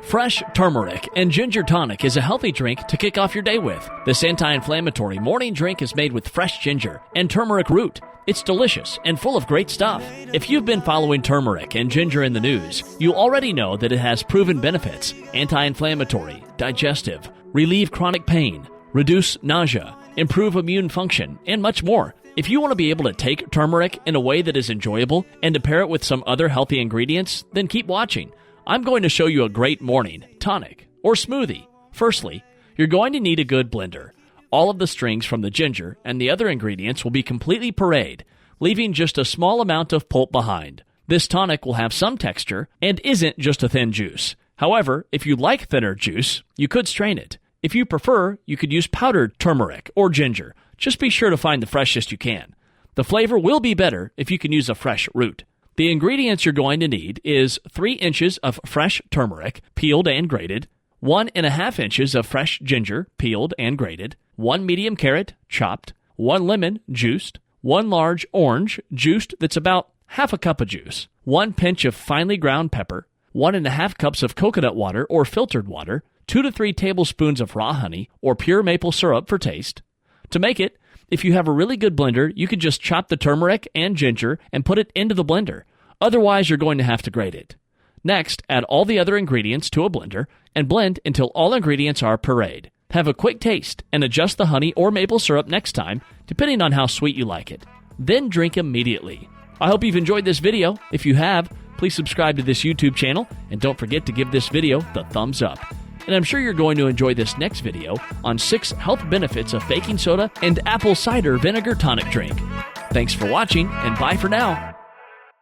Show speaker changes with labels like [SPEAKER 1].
[SPEAKER 1] Fresh turmeric and ginger tonic is a healthy drink to kick off your day with. This anti-inflammatory morning drink is made with fresh ginger and turmeric root. It's delicious and full of great stuff. If you've been following turmeric and ginger in the news, you already know that it has proven benefits: anti-inflammatory, digestive, relieve chronic pain, reduce nausea, improve immune function, and much more. If you want to be able to take turmeric in a way that is enjoyable and to pair it with some other healthy ingredients, then keep watching. I'm going to show you a great morning tonic or smoothie. Firstly, you're going to need a good blender. All of the strings from the ginger and the other ingredients will be completely pureed, leaving just a small amount of pulp behind. This tonic will have some texture and isn't just a thin juice. However, if you like thinner juice, you could strain it. If you prefer, you could use powdered turmeric or ginger. Just be sure to find the freshest you can. The flavor will be better if you can use a fresh root. The ingredients you're going to need is 3 inches of fresh turmeric, peeled and grated, 1.5 inches of fresh ginger, peeled and grated, 1 medium carrot, chopped, 1 lemon, juiced, 1 large orange, juiced that's about half a cup of juice, 1 pinch of finely ground pepper, 1.5 cups of coconut water or filtered water, 2 to 3 tablespoons of raw honey or pure maple syrup for taste. To make it, if you have a really good blender, you can just chop the turmeric and ginger and put it into the blender. Otherwise, you're going to have to grate it. Next, add all the other ingredients to a blender and blend until all ingredients are pureed. Have a quick taste and adjust the honey or maple syrup next time, depending on how sweet you like it. Then drink immediately. I hope you've enjoyed this video. If you have, please subscribe to this YouTube channel and don't forget to give this video the thumbs up. And I'm sure you're going to enjoy this next video on 6 health benefits of baking soda and apple cider vinegar tonic drink. Thanks for watching, and bye for now.